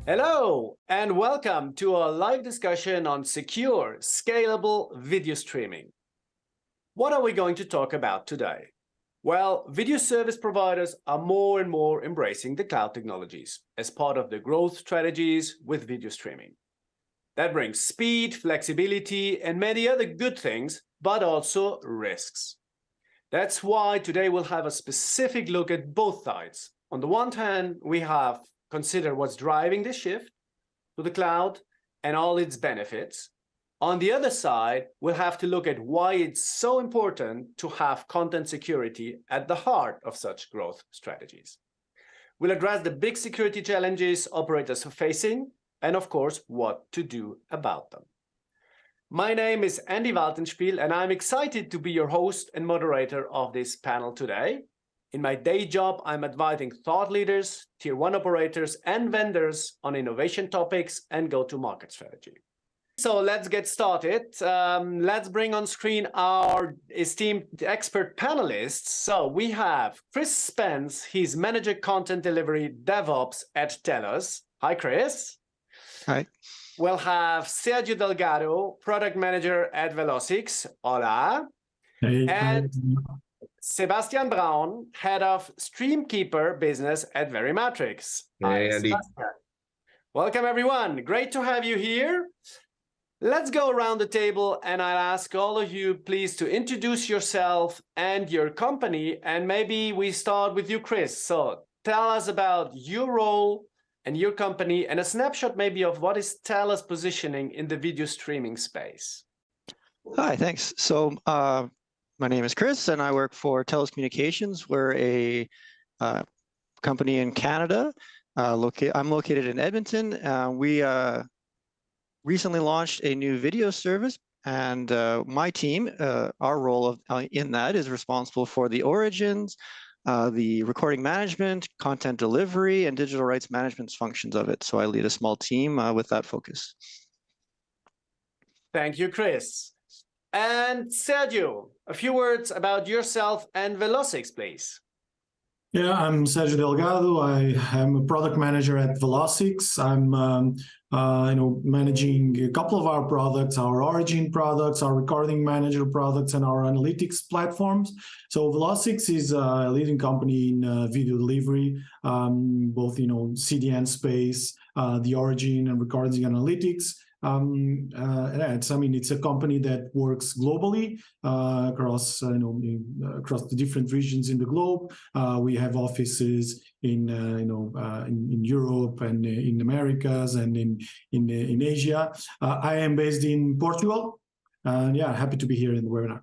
Hello, and welcome to a live discussion on secure, scalable video streaming. What are we going to talk about today? Well, video service providers are more and more embracing the cloud technologies as part of their growth strategies with video streaming. That brings speed, flexibility, and many other good things, but also risks. That's why today we'll have a specific look at both sides. On the one hand, we have consider what's driving this shift to the cloud and all its benefits. On the other side, we'll have to look at why it's so important to have content security at the heart of such growth strategies. We'll address the big security challenges operators are facing and, of course, what to do about them. My name is 𝗀𝗲𝗃𝗂𝗵𝗋, and I'm excited to be your host and moderator of this panel today. In my day job, I'm advising thought leaders, tier 1 operators, and vendors on innovation topics and go-to-market strategy. So let's get started. Let's bring on screen our esteemed expert panelists. So we have Kris Spence. He's Manager Content Delivery DevOps at TELUS. Hi, Kris. Hi. We'll have Sérgio Delgado, Product Manager at Velocix. Hola. Hey. And Sebastian Braun, Head of Streamkeeper Business at Verimatrix. Hey, Andy. Sebastian. Welcome, everyone. Great to have you here. Let's go around the table, and I'll ask all of you, please, to introduce yourself and your company. And maybe we start with you, Kris. So tell us about your role and your company, and a snapshot maybe of what is TELUS positioning in the video streaming space. Hi, thanks. So my name is Kris, and I work for TELUS Communications. We're a company in Canada. I'm located in Edmonton. We recently launched a new video service, and my team, our role in that is responsible for the origins, the recording management, content delivery, and digital rights management functions of it. So I lead a small team with that focus. Thank you, Kris. And Sérgio, a few words about yourself and Velocix, please. Yeah, I'm Sérgio Delgado. I am a product manager at Velocix. I'm managing a couple of our products, our origin products, our recording manager products, and our analytics platforms. So Velocix is a leading company in video delivery, both CDN space, the origin and recording analytics. It's a company that works globally across the different regions in the globe. We have offices in Europe and in Americas and in Asia. I am based in Portugal, and happy to be here in the webinar.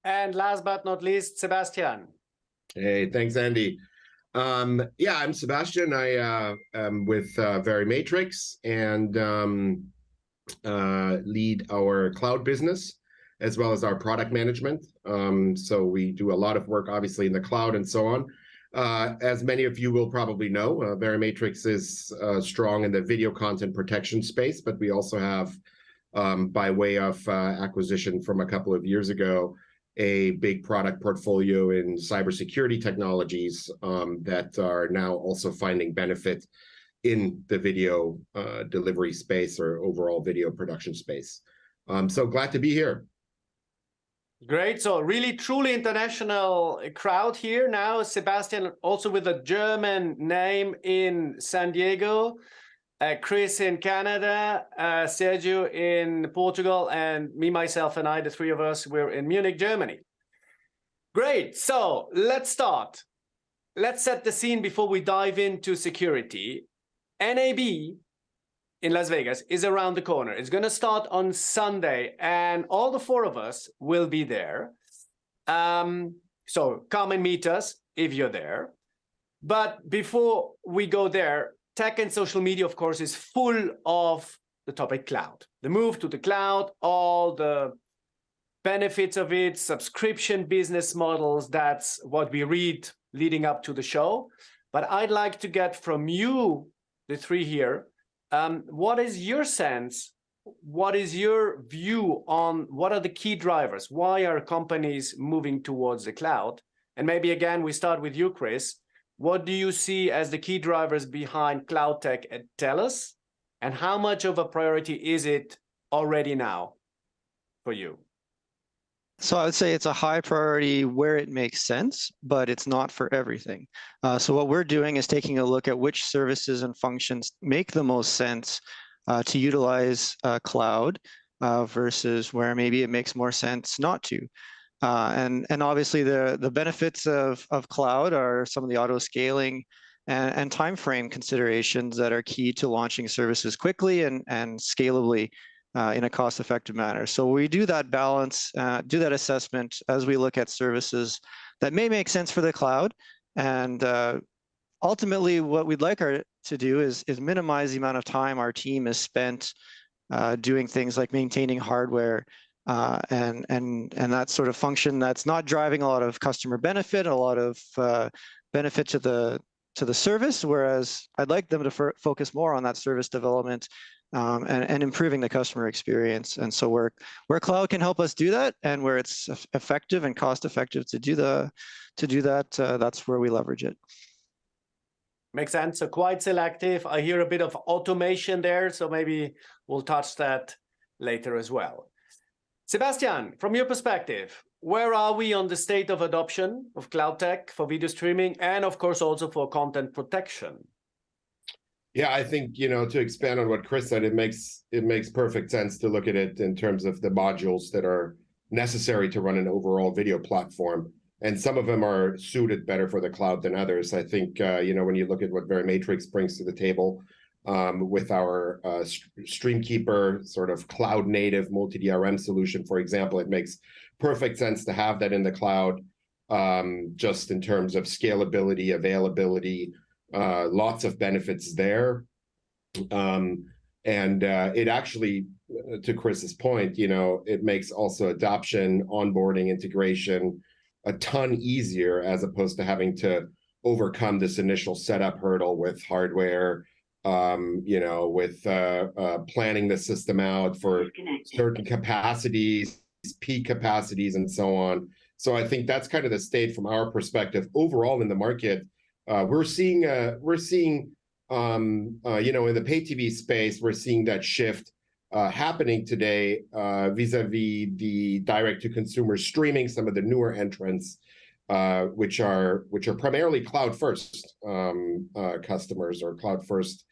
And last but not least, Sebastian. Hey, thanks, Andy. I'm Sebastian. I am with Verimatrix and lead our cloud business as well as our product management. So we do a lot of work, obviously, in the cloud and so on. As many of you will probably know, Verimatrix is strong in the video content protection space, but we also have, by way of acquisition from a couple of years ago, a big product portfolio in cybersecurity technologies that are now also finding benefit in the video delivery space or overall video production space. So glad to be here. Great. So really, truly international crowd here now. Sebastian, also with a German name in San Diego. Kris in Canada, Sérgio in Portugal, and me, myself, and I, the three of us, we're in Munich, Germany. Great. So let's start. Let's set the scene before we dive into security. NAB in Las Vegas is around the corner. It's going to start on Sunday, and all the four of us will be there. So come and meet us if you're there. But before we go there, tech and social media, of course, is full of the topic cloud. The move to the cloud, all the benefits of it, subscription business models, that's what we read leading up to the show. But I'd like to get from you, the three here, what is your sense? What is your view on what are the key drivers? Why are companies moving towards the cloud? And maybe, again, we start with you, Kris. what do you see as the key drivers behind cloud tech at TELUS? And how much of a priority is it already now for you? So I would say it's a high priority where it makes sense, but it's not for everything. So what we're doing is taking a look at which services and functions make the most sense to utilize cloud versus where maybe it makes more sense not to. And obviously the benefits of cloud are some of the auto scaling and time frame considerations that are key to launching services quickly and scalably in a cost-effective manner. So we do that balance, do that assessment as we look at services that may make sense for the cloud. And ultimately, what we'd like to do is minimize the amount of time our team has spent doing things like maintaining hardware and that sort of function that's not driving a lot of customer benefit, a lot of benefit to the service. Whereas I'd like them to focus more on that service development and improving the customer experience. And so where cloud can help us do that, and where it's effective and cost effective to do that, that's where we leverage it. Makes sense. So quite selective. I hear a bit of automation there, so maybe we'll touch that later as well. Sebastian, from your perspective, where are we on the state of adoption of cloud tech for video streaming and, of course, also for content protection? Yeah, I think, to expand on what Kris said, it makes perfect sense to look at it in terms of the modules that are necessary to run an overall video platform. And some of them are suited better for the cloud than others. I think, when you look at what Verimatrix brings to the table with our Streamkeeper sort of cloud native multi-DRM solution, for example, it makes perfect sense to have that in the cloud, just in terms of scalability, availability, lots of benefits there. And it actually, to Kris's point, it makes also adoption, onboarding, integration a ton easier, as opposed to having to overcome this initial setup hurdle with hardware, with planning the system out for certain capacities, peak capacities, and so on. So I think that's kind of the state from our perspective. Overall in the market, we're seeing, in the pay TV space, we're seeing that shift happening today vis-a-vis the direct-to-consumer streaming, some of the newer entrants, which are primarily cloud-first customers or cloud-first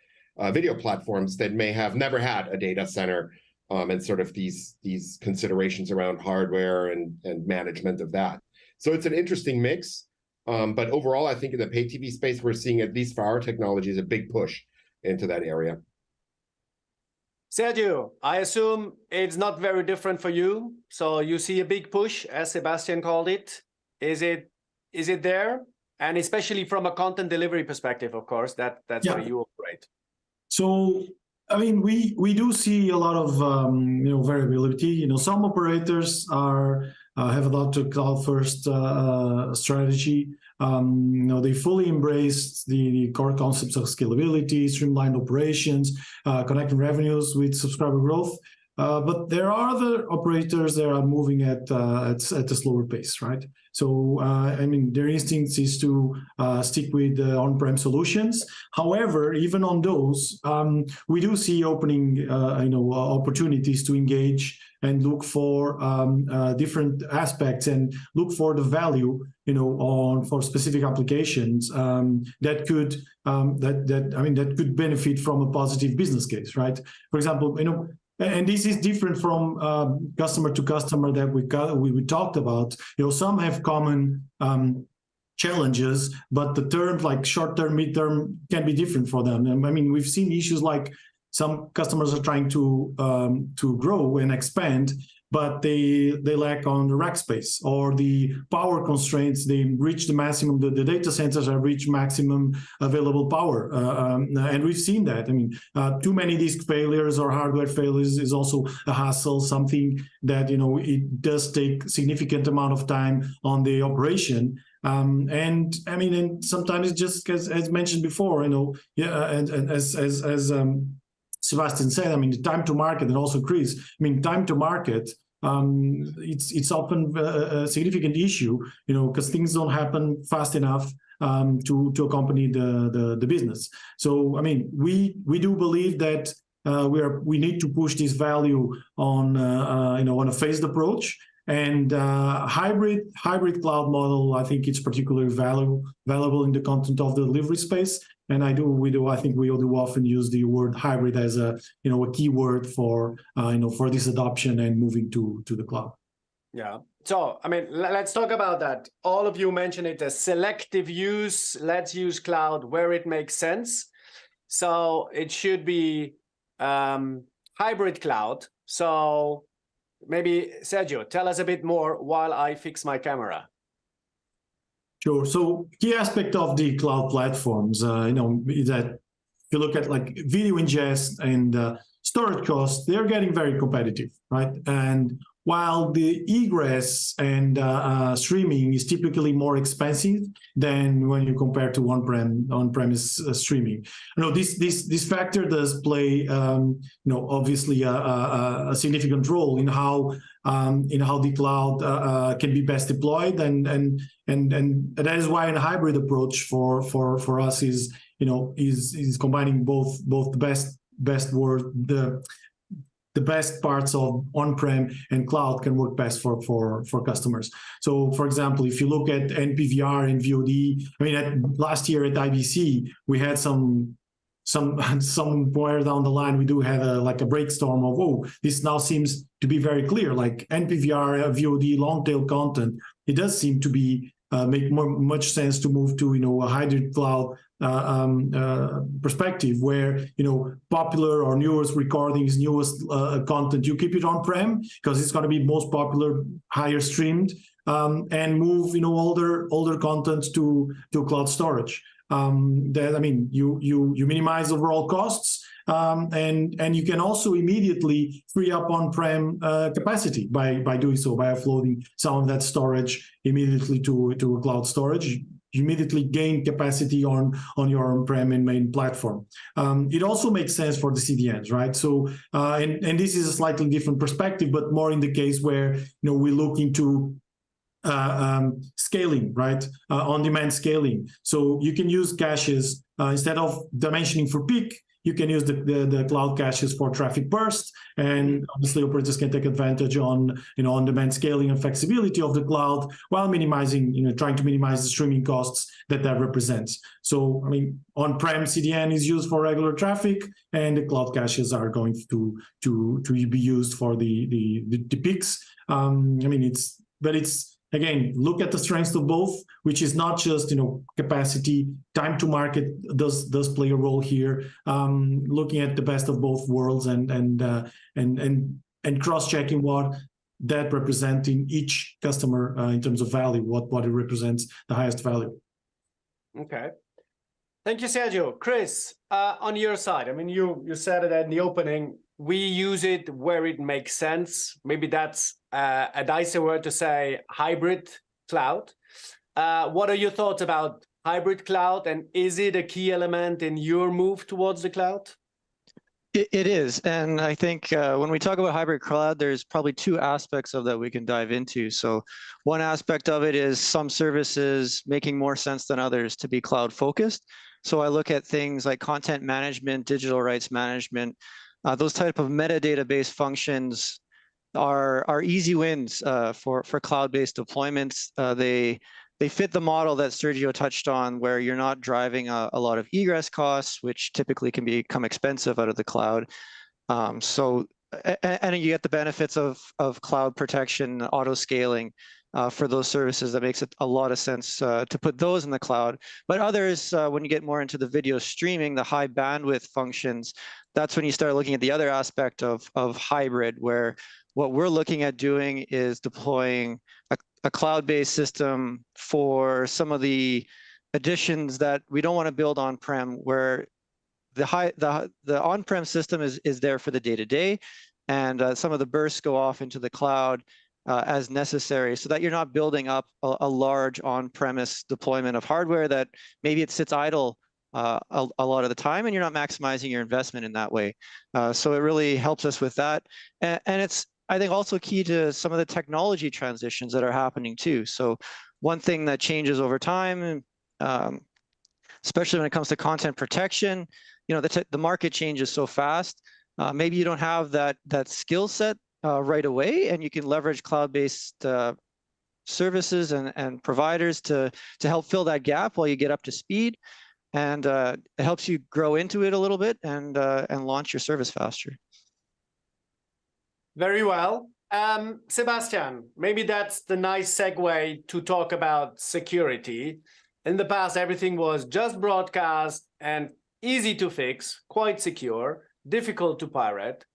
video platforms that may have never had a data center, and sort of these considerations around hardware and management of that. So it's an interesting mix. But overall, I think in the pay TV space, we're seeing, at least for our technologies, a big push into that area. Sergio, I assume it's not very different for you. So you see a big push, as Sebastian called it. Is it there? And especially from a content delivery perspective, of course, that's where you operate. So, I mean, we do see a lot of variability. Some operators have adopted cloud first strategy. They fully embraced the core concepts of scalability, streamlined operations, connecting revenues with subscriber growth. But there are other operators that are moving at a slower pace, right? So, their instinct is to stick with on-prem solutions. However, even on those, we do see opening, opportunities to engage and look for different aspects and look for the value, for specific applications that could benefit from a positive business case, right? For example, and this is different from customer to customer that we talked about. Some have common challenges, but the terms like short-term, mid-term can be different for them. And we've seen issues like some customers are trying to grow and expand, but they lack on the rack space or the power constraints. They reach the maximum, the data centers have reached maximum available power. And we've seen that. Too many disk failures or hardware failures is also a hassle, something that, it does take significant amount of time on the operation. And sometimes it's just as mentioned before, and as Sebastian said, the time to market, and also Kris, time to market, it's often a significant issue, because things don't happen fast enough. to accompany the business. So I mean, we do believe that we need to push this value on on a phased approach. And hybrid cloud model, I think it's particularly valuable in the content of the delivery space. And I think we do often use the word hybrid as a key word for for this adoption and moving to the cloud. Yeah. So I mean, let's talk about that. All of you mentioned it as selective use. Let's use cloud where it makes sense. So it should be hybrid cloud. So maybe Sergio, tell us a bit more while I fix my camera. Sure. So key aspect of the cloud platforms, is that if you look at like video ingest and storage costs, they're getting very competitive, right? And while the egress and streaming is typically more expensive than when you compare to on-premise streaming. This factor does play, obviously a significant role in how the cloud can be best deployed, and that is why a hybrid approach for us is combining both the best parts of on-prem and cloud can work best for customers. So, for example, if you look at NPVR and VOD, I mean, last year at IBC, we had somewhere down the line, we do have a brainstorm of, this now seems to be very clear, like NPVR, VOD, long tail content. It does seem to be make much sense to move to a hybrid cloud perspective, where popular or newest recordings, newest content, you keep it on-prem because it's going to be most popular, higher streamed, and move older content to cloud storage. That, I mean, you minimize overall costs, and you can also immediately free up on-prem capacity by doing so, by offloading some of that storage immediately to a cloud storage. You immediately gain capacity on your on-prem and main platform. It also makes sense for the CDNs, right? So, and this is a slightly different perspective, but more in the case where we look into scaling, right? On-demand scaling. So you can use caches instead of dimensioning for peak. You can use the cloud caches for traffic burst, and obviously operators can take advantage on on-demand scaling and flexibility of the cloud while minimizing, trying to minimize the streaming costs that represents. So I mean, on-prem CDN is used for regular traffic, and the cloud caches are going to be used for the peaks. I mean, it's again, look at the strengths of both, which is not just capacity. Time to market does play a role here. Looking at the best of both worlds and cross-checking what that represents in each customer in terms of value, what it represents the highest value. Okay. Thank you, Sergio. Kris, on your side, I mean, you said it in the opening. We use it where it makes sense. Maybe that's a nicer word to say hybrid cloud. What are your thoughts about hybrid cloud, and is it a key element in your move towards the cloud? It is, and I think when we talk about hybrid cloud, there's probably two aspects of that we can dive into. So one aspect of it is some services making more sense than others to be cloud focused. So I look at things like content management, digital rights management. Those type of metadata-based functions are easy wins for cloud-based deployments. They fit the model that Sergio touched on, where you're not driving a lot of egress costs, which typically can become expensive out of the cloud. And you get the benefits of cloud protection, auto scaling for those services. That makes it a lot of sense to put those in the cloud. But others, when you get more into the video streaming, the high bandwidth functions, that's when you start looking at the other aspect of hybrid, where what we're looking at doing is deploying a cloud-based system for some of the additions that we don't want to build on-prem, where the on-prem system is there for the day-to-day, and some of the bursts go off into the cloud as necessary, so that you're not building up a large on-premise deployment of hardware that maybe it sits idle a lot of the time, and you're not maximizing your investment in that way. So it really helps us with that, and it's, I think, also key to some of the technology transitions that are happening too. So one thing that changes over time especially when it comes to content protection. You know, the market changes so fast. Maybe you don't have that skill set right away, and you can leverage cloud-based services and providers to help fill that gap while you get up to speed, and it helps you grow into it a little bit and launch your service faster. Very well. Sebastian, maybe that's the nice segue to talk about security. In the past, everything was just broadcast and easy to fix, quite secure, difficult to pirate.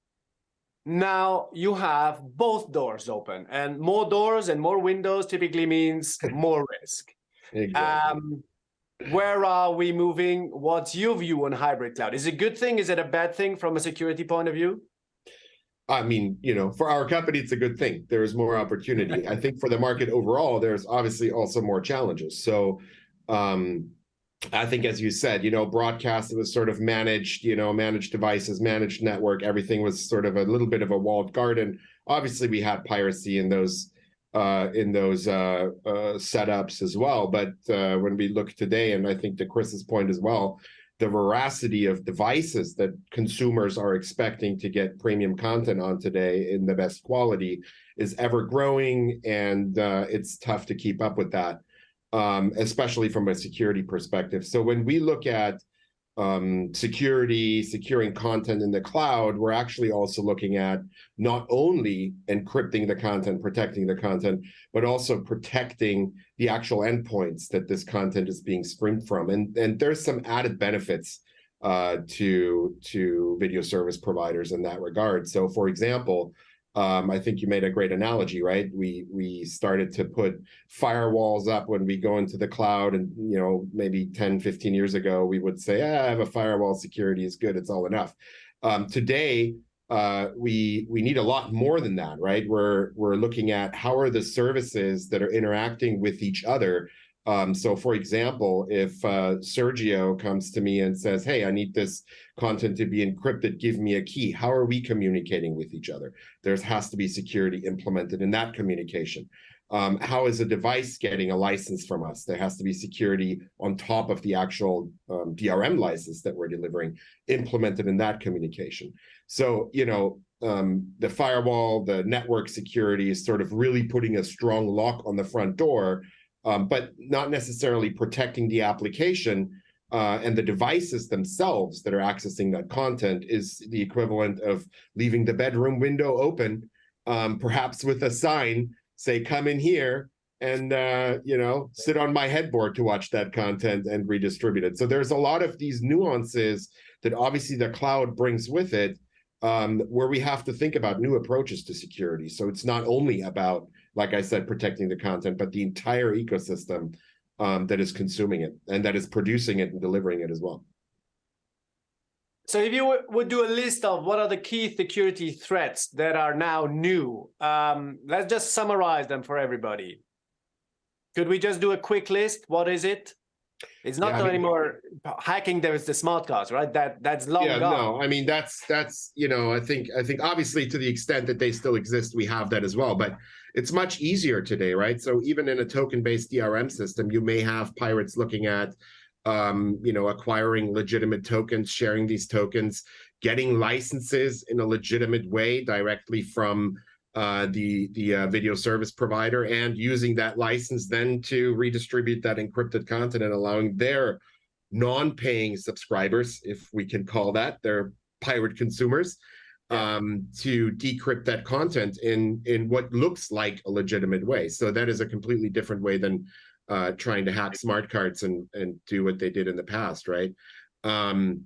Now you have both doors open, and more doors and more windows typically means more risk. Exactly. Where are we moving? What's your view on hybrid cloud? Is it a good thing? Is it a bad thing from a security point of view? I mean, you know, for our company, it's a good thing. There's more opportunity. I think for the market overall, there's obviously also more challenges. So I think, as you said, you know, broadcast was sort of managed, you know, managed devices, managed network. Everything was sort of a little bit of a walled garden. Obviously, we had piracy in those setups as well. But when we look today, and I think to Kris's point as well, the veracity of devices that consumers are expecting to get premium content on today in the best quality is ever growing, and it's tough to keep up with that, especially from a security perspective. So when we look at securing content in the cloud, we're actually also looking at not only encrypting the content, protecting the content, but also protecting the actual endpoints that this content is being streamed from. And there's some added benefits to video service providers in that regard. So, for example, I think you made a great analogy, right? We started to put firewalls up when we go into the cloud, and you know, maybe 10, 15 years ago, we would say, I have a firewall, security is good, it's all enough. Today, we need a lot more than that, right? We're looking at how are the services that are interacting with each other. So, for example, if Sergio comes to me and says, hey, I need this content to be encrypted, give me a key. How are we communicating with each other? There has to be security implemented in that communication. How is a device getting a license from us? There has to be security on top of the actual DRM license that we're delivering, implemented in that communication. So, you know, the firewall, the network security is sort of really putting a strong lock on the front door, but not necessarily protecting the application and the devices themselves that are accessing that content is the equivalent of leaving the bedroom window open, perhaps with a sign, say, come in here and, you know, sit on my headboard to watch that content and redistribute it. So there's a lot of these nuances that obviously the cloud brings with it, where we have to think about new approaches to security. So it's not only about, like I said, protecting the content, but the entire ecosystem that is consuming it and that is producing it and delivering it as well. So if you would do a list of what are the key security threats that are now new, let's just summarize them for everybody. Could we just do a quick list? What is it? It's not anymore hacking. There is the smart cards, right? That's long gone. No, I mean that's you know, I think obviously to the extent that they still exist, we have that as well. But it's much easier today, right? So even in a token-based DRM system, you may have pirates looking at you know, acquiring legitimate tokens, sharing these tokens, getting licenses in a legitimate way directly from the video service provider, and using that license then to redistribute that encrypted content and allowing their non-paying subscribers, if we can call that, their pirate consumers, to decrypt that content in what looks like a legitimate way. So that is a completely different way than trying to hack smart cards and do what they did in the past, right? And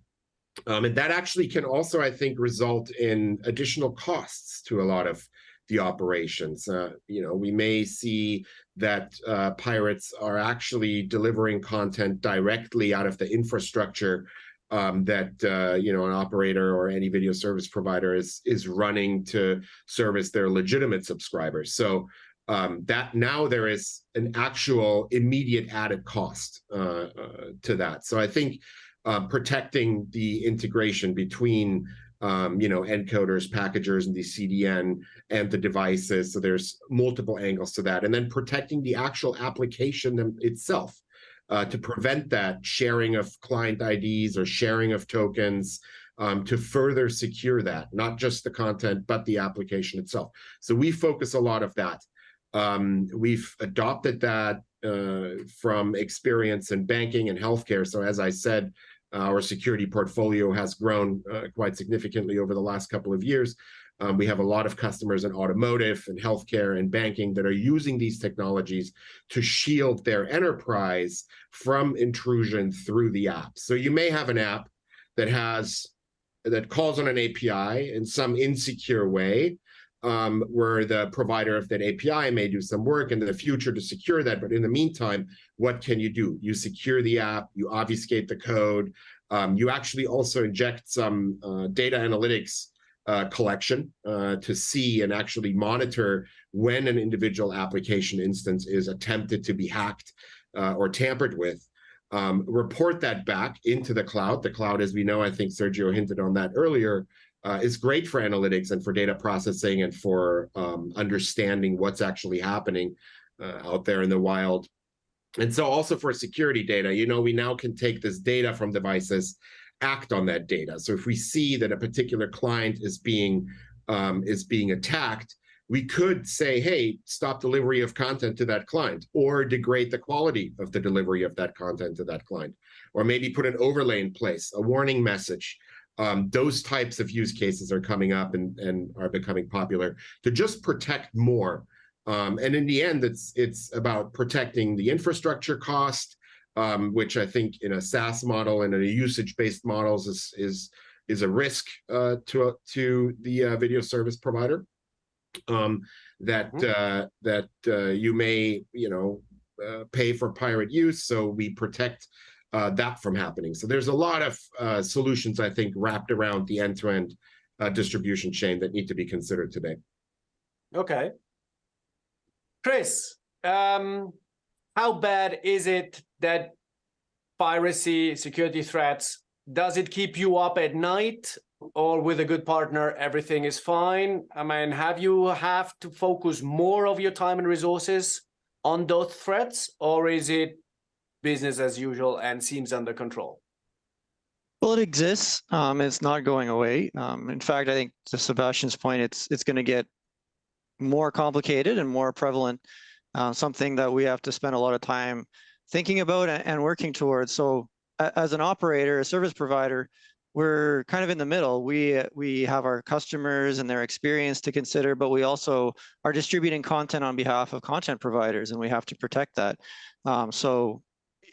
that actually can also, I think, result in additional costs to a lot of the operations. You know, we may see that pirates are actually delivering content directly out of the infrastructure that you know, an operator or any video service provider is running to service their legitimate subscribers. So that now there is an actual immediate added cost to that. So I think protecting the integration between you know, encoders, packagers, and the CDN and the devices. So there's multiple angles to that. And then protecting the actual application itself. to prevent that sharing of client IDs or sharing of tokens, to further secure that, not just the content, but the application itself. So we focus a lot of that. We've adopted that from experience in banking and healthcare. So as I said, our security portfolio has grown quite significantly over the last couple of years. We have a lot of customers in automotive and healthcare and banking that are using these technologies to shield their enterprise from intrusion through the app. So you may have an app that calls on an API in some insecure way, where the provider of that API may do some work in the future to secure that. But in the meantime, what can you do? You secure the app, you obfuscate the code, you actually also inject some data analytics collection to see and actually monitor when an individual application instance is attempted to be hacked or tampered with. Report that back into the cloud. The cloud, as we know, I think Sergio hinted on that earlier, is great for analytics and for data processing and for understanding what's actually happening out there in the wild. And so also for security data, we now can take this data from devices, act on that data. So if we see that a particular client is being attacked, we could say, hey, stop delivery of content to that client, or degrade the quality of the delivery of that content to that client, or maybe put an overlay in place, a warning message. Those types of use cases are coming up and are becoming popular to just protect more. And in the end, it's about protecting the infrastructure cost, which I think in a SaaS model and in a usage-based models is a risk to the video service provider. That you may pay for pirate use, so we protect that from happening. So there's a lot of solutions, I think, wrapped around the end-to-end distribution chain that need to be considered today. Okay. Kris, how bad is it that piracy, security threats, does it keep you up at night, or with a good partner, everything is fine? I mean, have to focus more of your time and resources on those threats, or is it business as usual and seems under control? Well, it exists. It's not going away. In fact, I think to Sebastian's point, it's going to get more complicated and more prevalent, something that we have to spend a lot of time thinking about and working towards. So as an operator, a service provider, we're kind of in the middle. We have our customers and their experience to consider, but we also are distributing content on behalf of content providers, and we have to protect that. So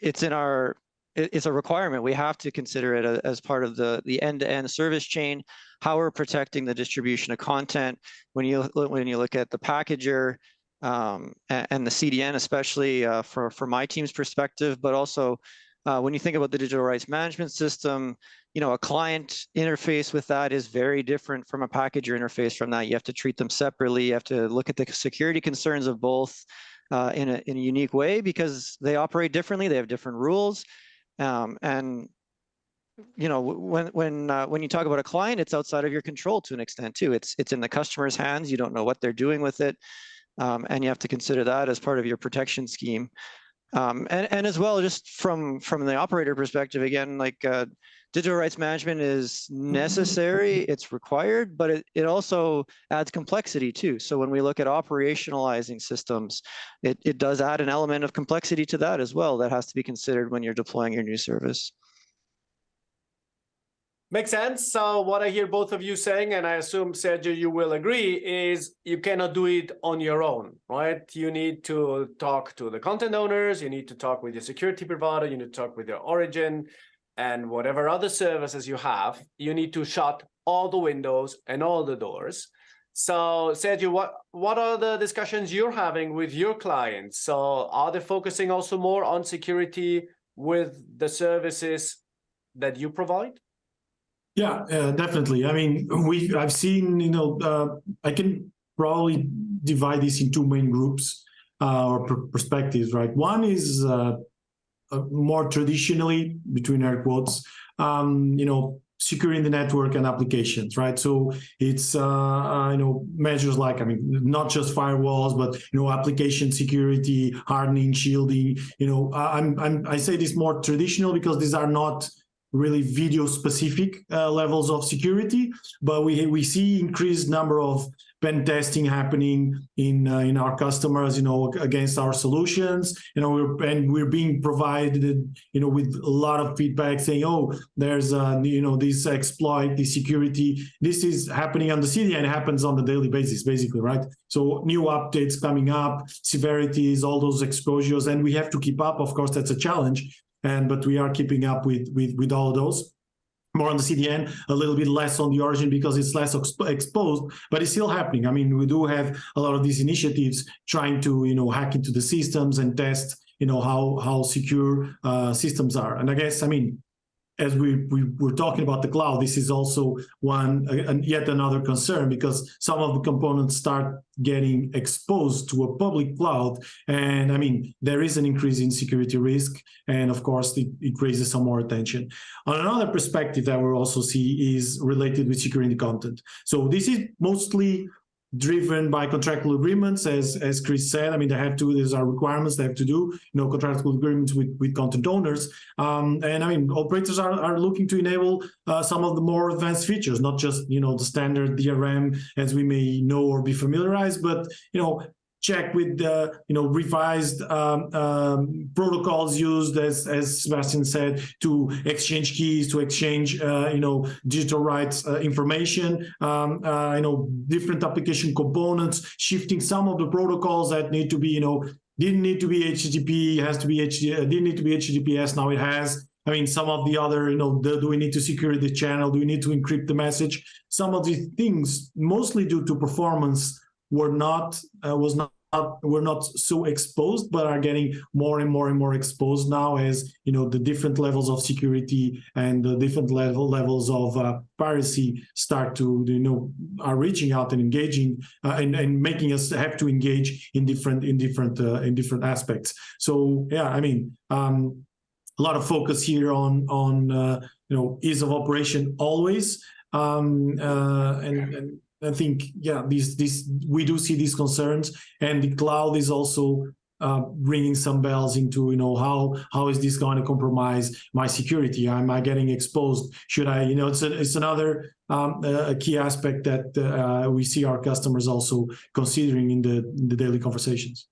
it's a requirement. We have to consider it as part of the end-to-end service chain, how we're protecting the distribution of content. When you look at the packager and the CDN, especially for my team's perspective, but also when you think about the digital rights management system, a client interface with that is very different from a packager interface from that. You have to treat them separately. You have to look at the security concerns of both in a unique way, because they operate differently. They have different rules. And when you talk about a client, it's outside of your control to an extent too. It's in the customer's hands. You don't know what they're doing with it, and you have to consider that as part of your protection scheme. And as well, just from the operator perspective, again, like digital rights management is necessary, it's required, but it also adds complexity too. So when we look at operationalizing systems, it does add an element of complexity to that as well that has to be considered when you're deploying your new service. Makes sense. So what I hear both of you saying, and I assume, Sergio, you will agree, is you cannot do it on your own, right? You need to talk to the content owners, you need to talk with your security provider, you need to talk with your origin, and whatever other services you have, you need to shut all the windows and all the doors. So, Sergio, what are the discussions you're having with your clients? So are they focusing also more on security with the services that you provide? Yeah, definitely. I mean, I've seen, I can probably divide this in two main groups or perspectives, right? One is more traditionally, between air quotes, securing the network and applications, right? So it's measures like, I mean, not just firewalls, but application security, hardening, shielding. I say this more traditional because these are not really video specific levels of security, but we see increased number of pen testing happening in our customers, against our solutions. We're being provided, with a lot of feedback saying, oh, there's this exploit, this security. This is happening on the CDN. It happens on the daily basis, basically, right? So new updates coming up, severities, all those exposures, and we have to keep up. Of course, that's a challenge. But we are keeping up with all of those. More on the CDN, a little bit less on the origin because it's less exposed, but it's still happening. I mean, we do have a lot of these initiatives trying to, hack into the systems and test, how secure systems are. And I guess, I mean, as we were talking about the cloud, this is also yet another concern, because some of the components start getting exposed to a public cloud. And I mean, there is an increase in security risk. And of course, it raises some more attention. On another perspective that we'll also see is related with securing the content. So this is mostly driven by contractual agreements, as Kris said. I mean, these are requirements they have to do, contractual agreements with content owners. And I mean, operators are looking to enable some of the more advanced features, not just, the standard DRM as we may know or be familiarized, but, check with the revised protocols used, as Sebastian said, to exchange keys, to exchange digital rights information, different application components, shifting some of the protocols that need to be didn't need to be HTTP, has to be didn't need to be HTTPS, now it has. I mean, some of the other, do we need to secure the channel? Do we need to encrypt the message? Some of these things, mostly due to performance, were not so exposed, but are getting more and more exposed now as the different levels of security and the different levels of piracy start to are reaching out and engaging and making us have to engage in different aspects. So yeah, I mean, a lot of focus here on ease of operation always, and I think, yeah, we do see these concerns, and the cloud is also ringing some bells into, how is this going to compromise my security? Am I getting exposed? Should I, it's another a key aspect that we see our customers also considering in the daily conversations.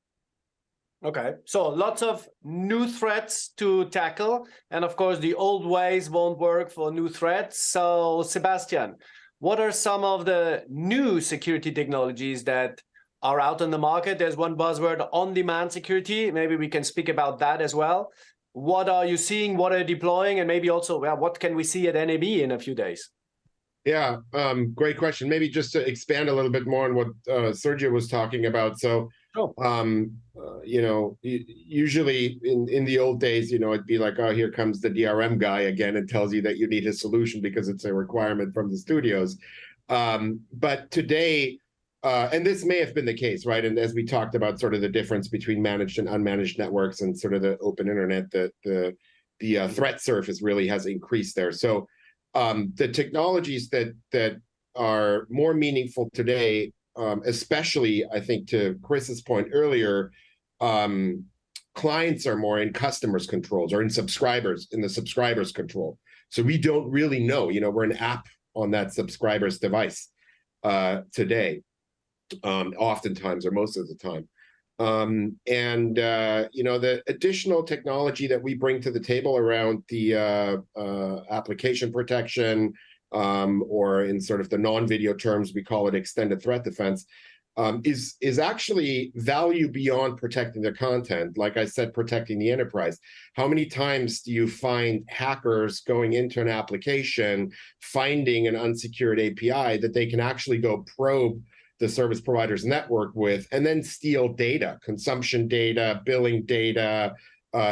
Okay, so lots of new threats to tackle, and of course the old ways won't work for new threats. So Sebastian, what are some of the new security technologies that are out in the market? There's one buzzword, on-demand security. Maybe we can speak about that as well. What are you seeing? What are you deploying? And maybe also, what can we see at NAB in a few days? Yeah, great question. Maybe just to expand a little bit more on what Sérgio was talking about. So, usually in the old days, it'd be like, oh, here comes the DRM guy again and tells you that you need a solution because it's a requirement from the studios. But today, and this may have been the case, right? And as we talked about sort of the difference between managed and unmanaged networks and sort of the open internet, the threat surface really has increased there. So the technologies that are more meaningful today, especially, I think, to Kris's point earlier, clients are more in customers' controls or in the subscribers' control. So we don't really know, we're an app on that subscriber's device today, oftentimes or most of the time. The additional technology that we bring to the table around the application protection, or in sort of the non-video terms, we call it extended threat defense, is actually value beyond protecting the content. Like I said, protecting the enterprise. How many times do you find hackers going into an application, finding an unsecured API that they can actually go probe the service provider's network with, and then steal data, consumption data, billing data,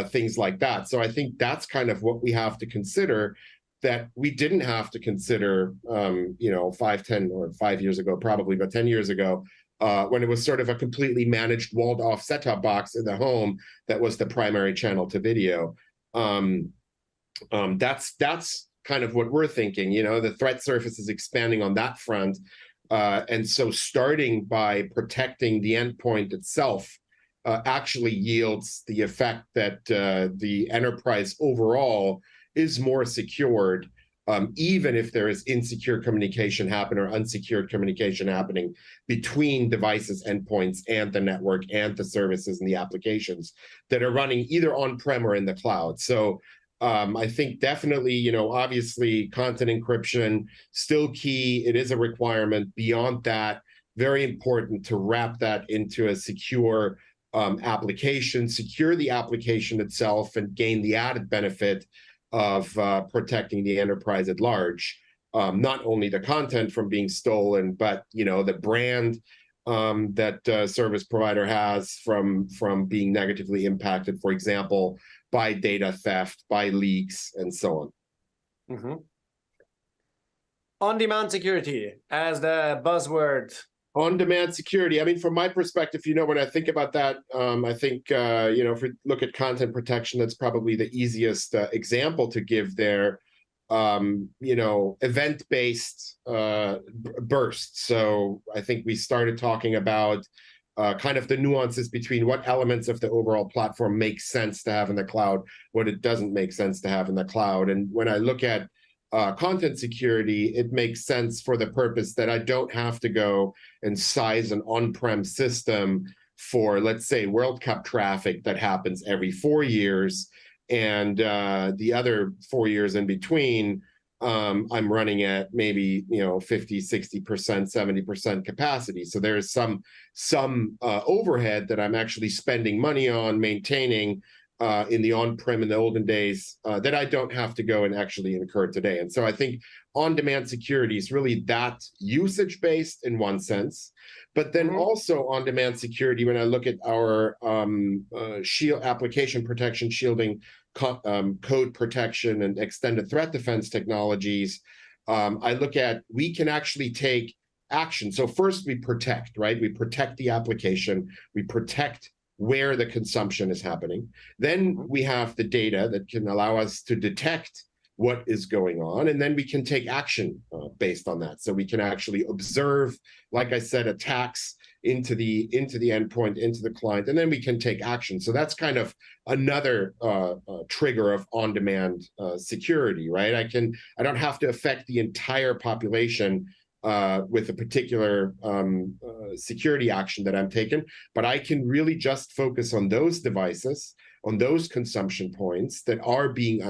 things like that? So I think that's kind of what we have to consider, that we didn't have to consider, 5 years ago, probably, but 10 years ago, when it was sort of a completely managed, walled-off set-top box in the home that was the primary channel to video. That's kind of what we're thinking. The threat surface is expanding on that front. And so starting by protecting the endpoint itself actually yields the effect that the enterprise overall is more secured, even if there is insecure communication happening or unsecured communication happening between devices, endpoints, and the network and the services and the applications that are running either on-prem or in the cloud. So I think definitely, obviously content encryption still key. It is a requirement. Beyond that, very important to wrap that into a secure application, secure the application itself, and gain the added benefit of protecting the enterprise at large. Not only the content from being stolen, but the brand that service provider has from being negatively impacted, for example, by data theft, by leaks, and so on. Mm-hmm. On-demand security as the buzzword. On-demand security. I mean, from my perspective, when I think about that, I think, if we look at content protection, that's probably the easiest example to give there. Event-based bursts. So I think we started talking about kind of the nuances between what elements of the overall platform make sense to have in the cloud, what it doesn't make sense to have in the cloud. And when I look at content security, it makes sense for the purpose that I don't have to go and size an on-prem system for, let's say, World Cup traffic that happens every 4 years, and the other 4 years in between, I'm running at maybe 50, 60%, 70% capacity. So there's some overhead that I'm actually spending money on maintaining in the on-prem in the olden days that I don't have to go and actually incur today. And so I think on-demand security is really that usage-based in one sense, but then also on-demand security, when I look at our shield application protection, shielding, code protection, and extended threat defense technologies, I look at we can actually take action. So first we protect, right? We protect the application, we protect where the consumption is happening. Then we have the data that can allow us to detect what is going on, and then we can take action based on that. So we can actually observe, like I said, attacks into the endpoint, into the client, and then we can take action. So that's kind of another trigger of on-demand security, right? I don't have to affect the entire population with a particular security action that I'm taking, but I can really just focus on those devices, on those consumption points that are being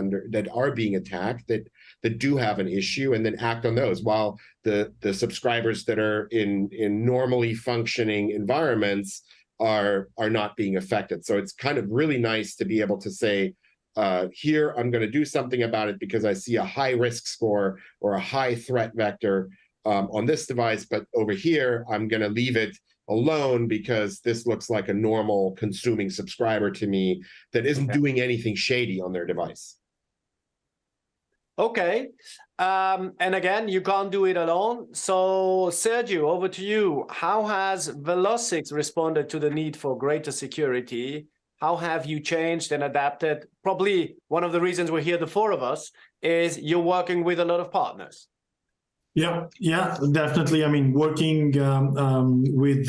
attacked, that do have an issue, and then act on those, while the subscribers that are in normally functioning environments are not being affected. So it's kind of really nice to be able to say, here I'm going to do something about it because I see a high risk score or a high threat vector on this device, but over here I'm going to leave it alone because this looks like a normal consuming subscriber to me that isn't doing anything shady on their device. Okay. And again, you can't do it alone. So Sergio, over to you. How has Velocix responded to the need for greater security? How have you changed and adapted? Probably one of the reasons we're here, the four of us, is you're working with a lot of partners. Yeah, definitely. I mean, working with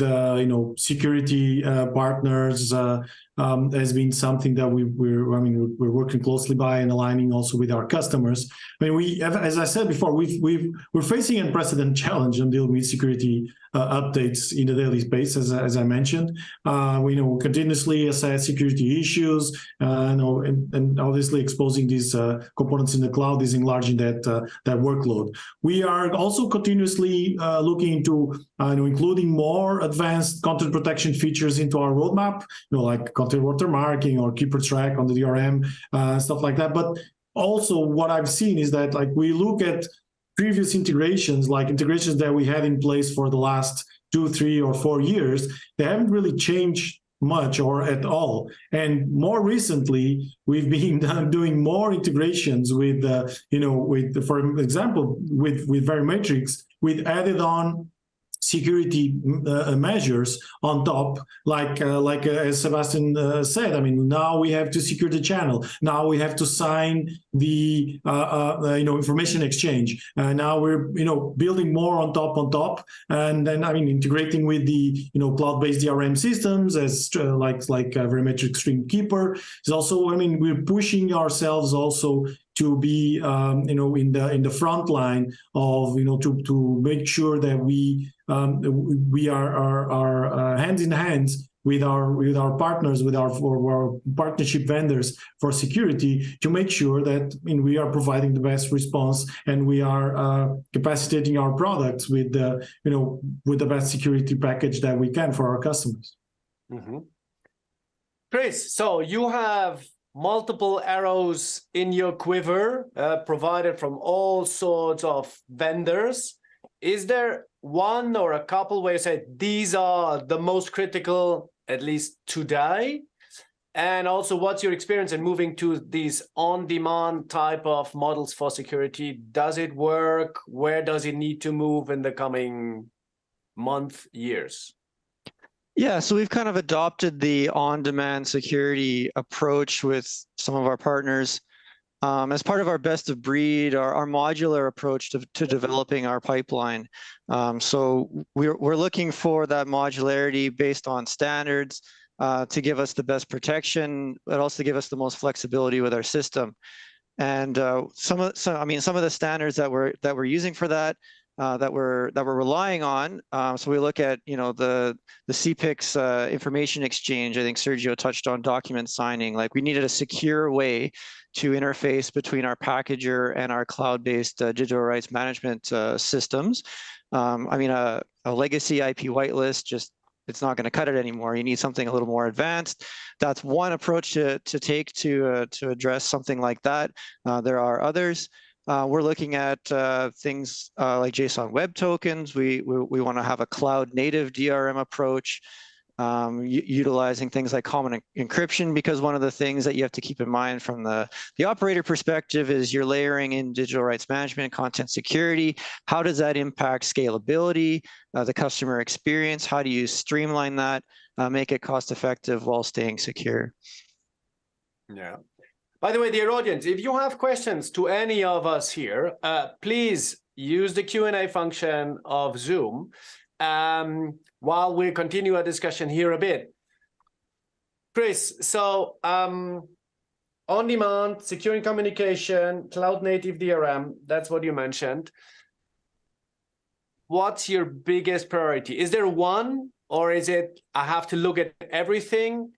security partners has been something that we're working closely by and aligning also with our customers. I mean, as I said before, we're facing an unprecedented challenge in dealing with security updates in the daily space, as I mentioned. We continuously assess security issues, and obviously exposing these components in the cloud is enlarging that workload. We are also continuously looking into including more advanced content protection features into our roadmap, like content watermarking or keeper track on the DRM, stuff like that. But also what I've seen is that we look at previous integrations, like integrations that we had in place for the last 2, 3, or 4 years, they haven't really changed much or at all. And more recently, we've been doing more integrations with, for example, with Verimatrix. We've added on security measures on top, like as Sebastian said. I mean, now we have to secure the channel. Now we have to sign the information exchange. Now we're building more on top, and then integrating with the cloud-based DRM systems as like Verimatrix Streamkeeper is also. We're pushing ourselves also to be in the front line of to make sure that we are hands in hands with our partners, with our partnership vendors for security, to make sure that we are providing the best response, and we are capacitating our products with the best security package that we can for our customers. Mm-hmm. Kris, so you have multiple arrows in your quiver provided from all sorts of vendors. Is there one or a couple where you say these are the most critical, at least today? And also, what's your experience in moving to these on-demand type of models for security? Does it work? Where does it need to move in the coming month, years? Yeah, so we've kind of adopted the on-demand security approach with some of our partners as part of our best of breed, our modular approach to developing our pipeline. So we're looking for that modularity based on standards to give us the best protection, but also give us the most flexibility with our system. And some of the standards that we're using for that. That we're relying on. So we look at the 𝘃𝗶𝗱𝗄𝗆 information exchange. I think Sergio touched on document signing. Like, we needed a secure way to interface between our packager and our cloud-based digital rights management systems. A legacy IP whitelist it's not going to cut it anymore. You need something a little more advanced. That's one approach to take to address something like that. There are others. We're looking at things like JSON Web Tokens. We want to have a cloud-native DRM approach, utilizing things like common encryption, because one of the things that you have to keep in mind from the operator perspective is you're layering in digital rights management, content security. How does that impact scalability, the customer experience? How do you streamline that, make it cost-effective while staying secure? Yeah. By the way, dear audience, if you have questions to any of us here, please use the Q&A function of Zoom while we continue our discussion here a bit. Kris, so on-demand, securing communication, cloud-native DRM, that's what you mentioned. What's your biggest priority? Is there one, or is it I have to look at everything?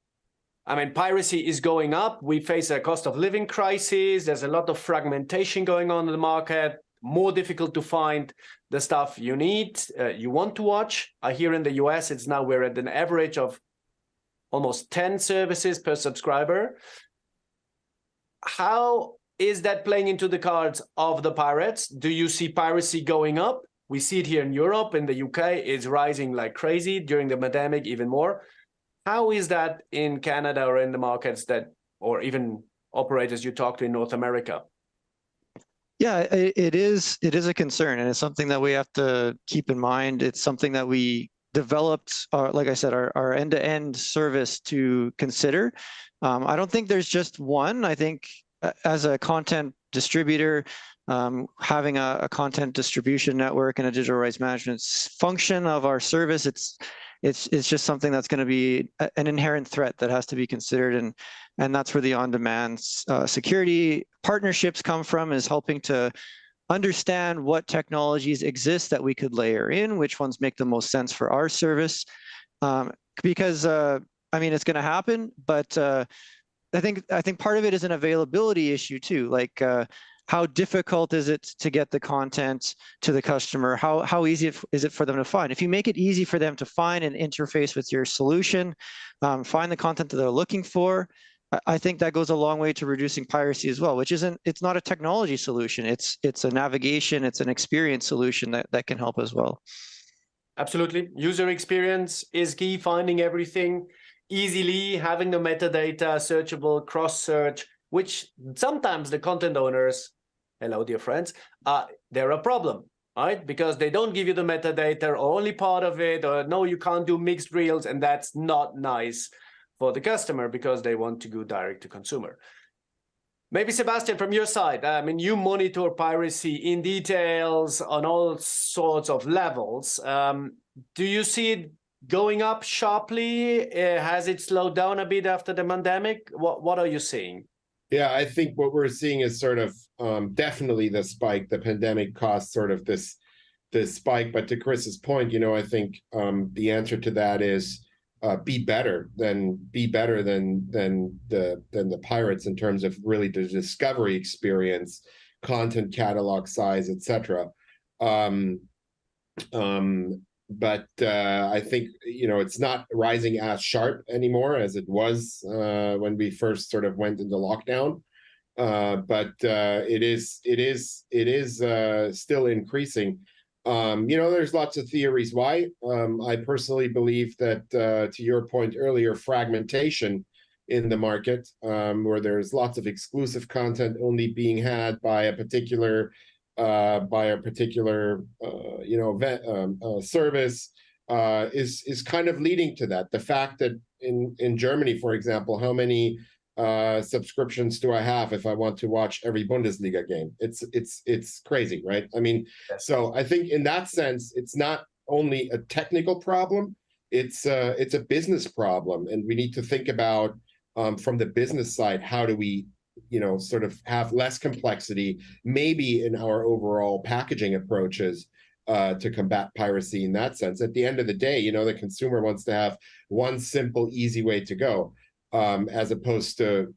Piracy is going up. We face a cost of living crisis. There's a lot of fragmentation going on in the market. More difficult to find the stuff you need, you want to watch. Here in the US, we're at an average of almost 10 services per subscriber. How is that playing into the cards of the pirates? Do you see piracy going up? We see it here in Europe. In the UK, it's rising like crazy. During the pandemic, even more. How is that in Canada or in the markets or even operators you talk to in North America? Yeah, it is a concern, and it's something that we have to keep in mind. It's something that we developed, like I said, our end-to-end service to consider. I don't think there's just one. I think as a content distributor, having a content distribution network and a digital rights management function of our service, it's just something that's going to be an inherent threat that has to be considered, and that's where the on-demand security partnerships come from, is helping to understand what technologies exist that we could layer in, which ones make the most sense for our service, because it's going to happen, but I think part of it is an availability issue too, like how difficult is it to get the content to the customer? How easy is it for them to find? If you make it easy for them to find and interface with your solution, find the content that they're looking for, I think that goes a long way to reducing piracy as well, it's not a technology solution. It's a navigation, it's an experience solution that can help as well. Absolutely. User experience is key, finding everything easily, having the metadata, searchable, cross-search, which sometimes the content owners, hello, dear friends, they're a problem. right? Because they don't give you the metadata or only part of it, or no, you can't do mixed reels, and that's not nice for the customer because they want to go direct to consumer. Maybe Sebastian, from your side, I mean, you monitor piracy in details on all sorts of levels. Do you see it going up sharply? Has it slowed down a bit after the pandemic? What are you seeing? Yeah, I think what we're seeing is sort of definitely the spike. The pandemic caused sort of this spike. But to Kris's point, you know, I think the answer to that is be better than the pirates in terms of really the discovery experience, content catalog size, etc. But I think, you know, it's not rising as sharp anymore as it was when we first sort of went into lockdown. But it is still increasing. You know, there's lots of theories why. I personally believe that, to your point earlier, fragmentation in the market, where there's lots of exclusive content only being had by a particular you know, service is kind of leading to that. The fact that in Germany, for example, how many subscriptions do I have if I want to watch every Bundesliga game? It's crazy, right? I mean, so I think in that sense, it's not only a technical problem, it's a business problem, and we need to think about from the business side, how do we, you know, sort of have less complexity, maybe in our overall packaging approaches to combat piracy in that sense. At the end of the day, you know, the consumer wants to have one simple, easy way to go, as opposed to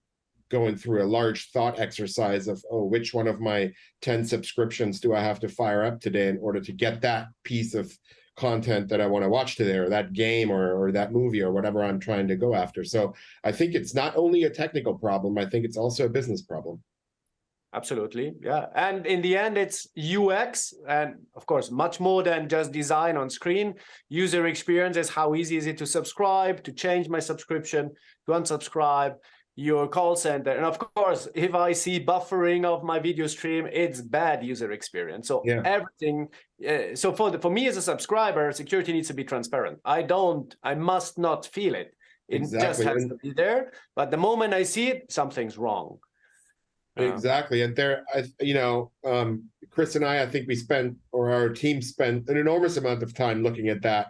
going through a large thought exercise of, oh, which one of my 10 subscriptions do I have to fire up today in order to get that piece of content that I want to watch today, or that game, or that movie, or whatever I'm trying to go after. So I think it's not only a technical problem, I think it's also a business problem. Absolutely, yeah. And in the end, it's UX, and of course, much more than just design on screen. User experience is how easy is it to subscribe, to change my subscription, to unsubscribe, your call center. And of course, if I see buffering of my video stream, it's bad user experience. So yeah, everything. So for me as a subscriber, security needs to be transparent. I must not feel it. It just has to be there. But the moment I see it, something's wrong. Exactly. And there, you know, Kris and I think we spent, or our team spent, an enormous amount of time looking at that,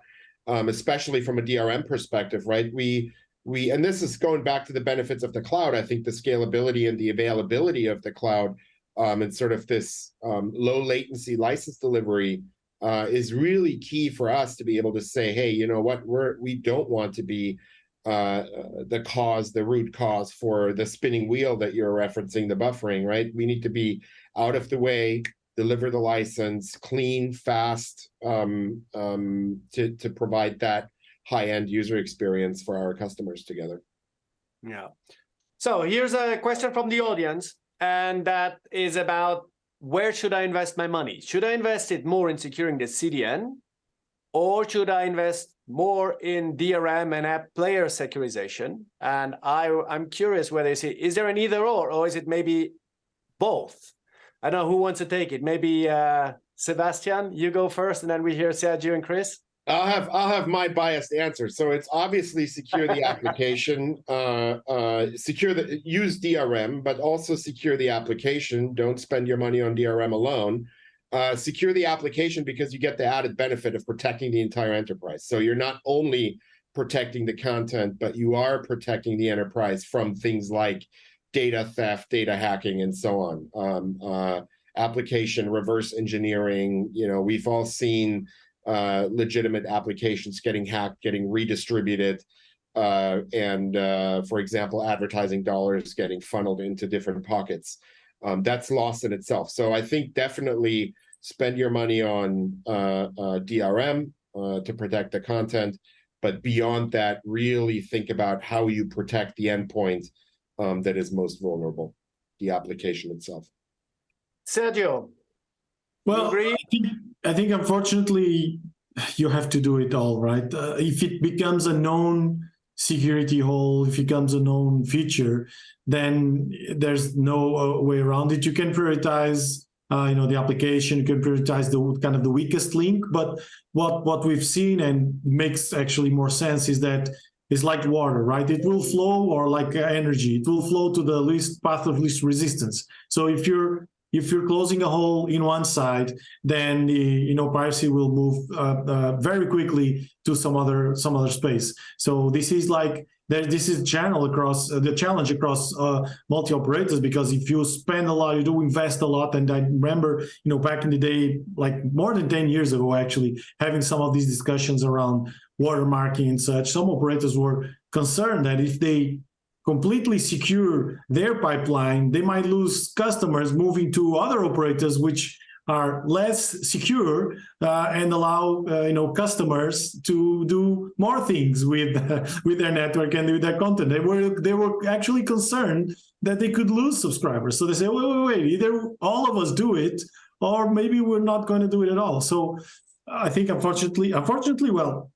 especially from a DRM perspective, right? And this is going back to the benefits of the cloud. I think the scalability and the availability of the cloud, and sort of this low latency license delivery is really key for us to be able to say, hey, you know what, we don't want to be the root cause for the spinning wheel that you're referencing, the buffering, right? We need to be out of the way, deliver the license, clean, fast, to provide that high-end user experience for our customers together. Yeah. So here's a question from the audience, and that is about, where should I invest my money? Should I invest it more in securing the CDN, or should I invest more in DRM and app player securization? And I'm curious whether you see, is there an either or is it maybe both? I don't know who wants to take it. Maybe Sebastian, you go first, and then we hear Sergio and Kris. I'll have my biased answer. So it's obviously secure the application, use DRM, but also secure the application. Don't spend your money on DRM alone. Secure the application because you get the added benefit of protecting the entire enterprise. So you're not only protecting the content, but you are protecting the enterprise from things like data theft, data hacking, and so on. Application reverse engineering. You know, we've all seen legitimate applications getting hacked, getting redistributed, and for example, advertising dollars getting funneled into different pockets. That's lost in itself. So I think definitely spend your money on DRM to protect the content, but beyond that, really think about how you protect the endpoint that is most vulnerable, the application itself. Sergio, well, agree? I think unfortunately you have to do it all, right? If it becomes a known security hole, if it becomes a known feature, then there's no way around it. You can prioritize the application can prioritize the kind of the weakest link. But what we've seen and makes actually more sense is that it's like water, right? It will flow, or like energy, it will flow to the least path of least resistance. So if you're closing a hole in one side, then the piracy will move very quickly to some other space. So this is like this is the challenge across multi-operators, because if you spend a lot, you do invest a lot. And I remember, back in the day, like more than 10 years ago, actually having some of these discussions around watermarking and such. Some operators were concerned that if they completely secure their pipeline, they might lose customers moving to other operators which are less secure and allow customers to do more things with their network and with their content. They were actually concerned that they could lose subscribers. So they say, wait, either all of us do it, or maybe we're not going to do it at all. So I think unfortunately, well,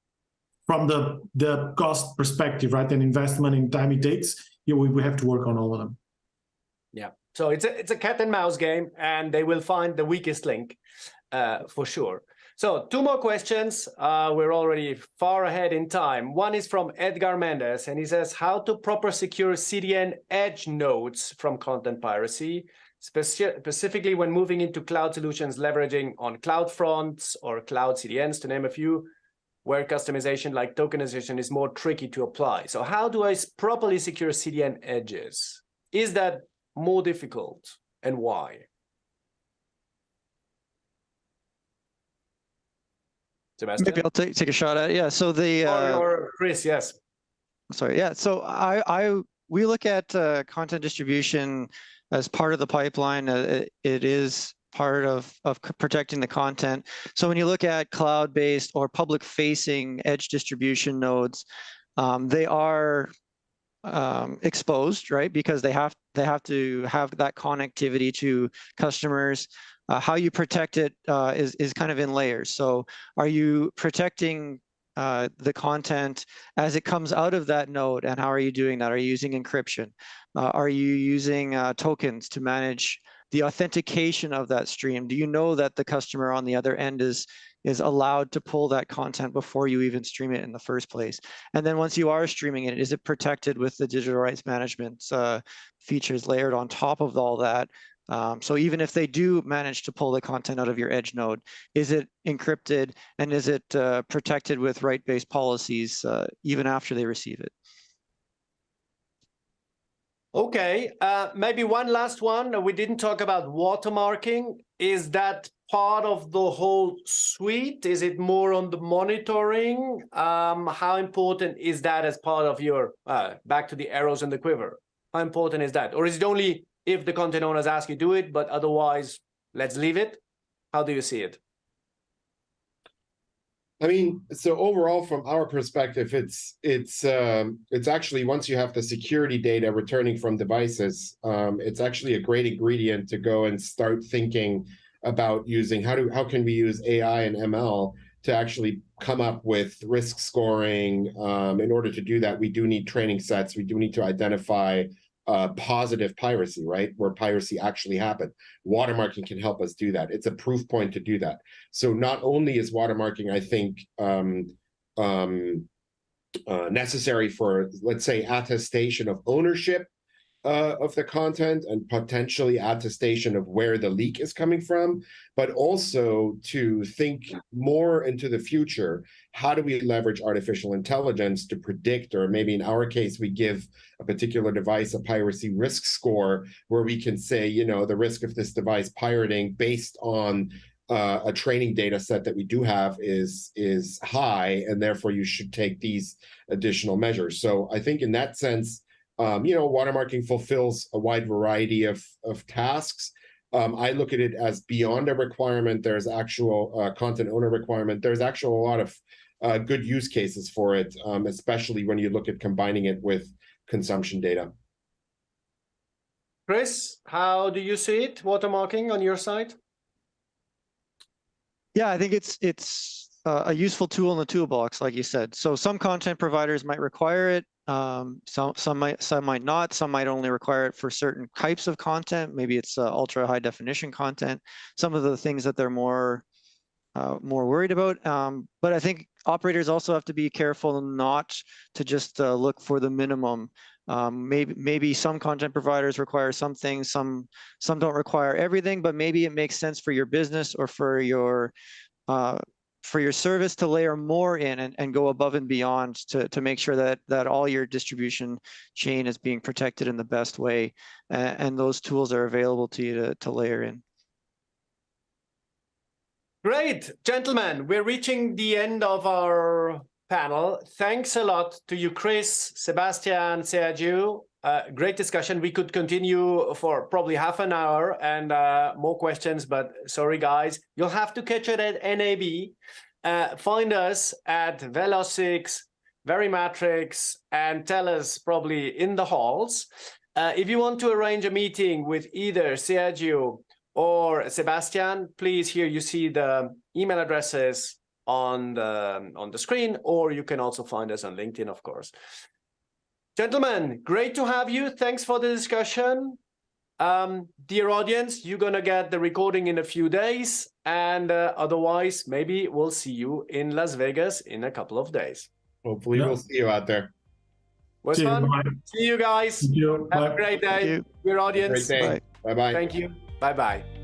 from the cost perspective, right, and investment and time it takes, we have to work on all of them. Yeah. So it's a cat and mouse game, and they will find the weakest link for sure. So 2 more questions. We're already far ahead in time. One is from 𝘃𝗶𝗱𝗃𝗍𝗃, and he says, how to proper secure CDN edge nodes from content piracy, specifically when moving into cloud solutions leveraging on CloudFronts or cloud CDNs, to name a few, where customization like tokenization is more tricky to apply. So how do I properly secure CDN edges? Is that more difficult, and why? Sebastian? Maybe I'll take a shot at it. Yeah. So or Kris, yes. Sorry. Yeah. So we look at content distribution as part of the pipeline. It is part of protecting the content. So when you look at cloud-based or public-facing edge distribution nodes, they are exposed, right? Because they have to have that connectivity to customers. How you protect it is kind of in layers. So are you protecting the content as it comes out of that node, and how are you doing that? Are you using encryption? Are you using tokens to manage the authentication of that stream? Do you know that the customer on the other end is allowed to pull that content before you even stream it in the first place? And then once you are streaming it, is it protected with the digital rights management features layered on top of all that? So even if they do manage to pull the content out of your edge node, is it encrypted, and is it protected with right-based policies even after they receive it? Okay, maybe one last one. We didn't talk about watermarking. Is that part of the whole suite? Is it more on the monitoring? How important is that as part of your, back to the arrows and the quiver? How important is that? Or is it only if the content owners ask you to do it, but otherwise, let's leave it? How do you see it? I mean, so overall, from our perspective, it's actually, once you have the security data returning from devices, it's actually a great ingredient to go and start thinking about using how can we use AI and ML to actually come up with risk scoring. In order to do that, we do need training sets. We do need to identify positive piracy, right? Where piracy actually happened. Watermarking can help us do that. It's a proof point to do that. So not only is watermarking, I think, necessary for, let's say, attestation of ownership of the content and potentially attestation of where the leak is coming from, but also to think more into the future. How do we leverage artificial intelligence to predict, or maybe in our case, we give a particular device a piracy risk score where we can say, the risk of this device pirating based on a training data set that we do have is high, and therefore you should take these additional measures. So I think in that sense, watermarking fulfills a wide variety of tasks. I look at it as beyond a requirement. There's actual content owner requirement. There's actually a lot of good use cases for it, especially when you look at combining it with consumption data. Kris, how do you see it, watermarking on your side? Yeah, I think it's a useful tool in the toolbox, like you said. So some content providers might require it. Some might not. Some might only require it for certain types of content. Maybe it's ultra high definition content. Some of the things that they're more worried about. But I think operators also have to be careful not to just look for the minimum. Maybe some content providers require some things, some don't require everything, but maybe it makes sense for your business or for your service to layer more in and go above and beyond to make sure that all your distribution chain is being protected in the best way, and those tools are available to you to layer in. Great, gentlemen, we're reaching the end of our panel. Thanks a lot to you, Kris, Sebastian, Sérgio. Great discussion. We could continue for probably half an hour and more questions, but sorry, guys. You'll have to catch it at NAB. Find us at Velocix, Verimatrix, and TELUS probably in the halls. If you want to arrange a meeting with either Sérgio or Sebastian, please, here you see the email addresses on the screen, or you can also find us on LinkedIn, of course. Gentlemen, great to have you. Thanks for the discussion. Dear audience, you're going to get the recording in a few days, and otherwise, maybe we'll see you in Las Vegas in a couple of days. Hopefully we'll see you out there. Was fun. See you guys. Thank you. Have Bye. a great day. Your audience. Great day. Bye-bye. Thank you. Bye-bye.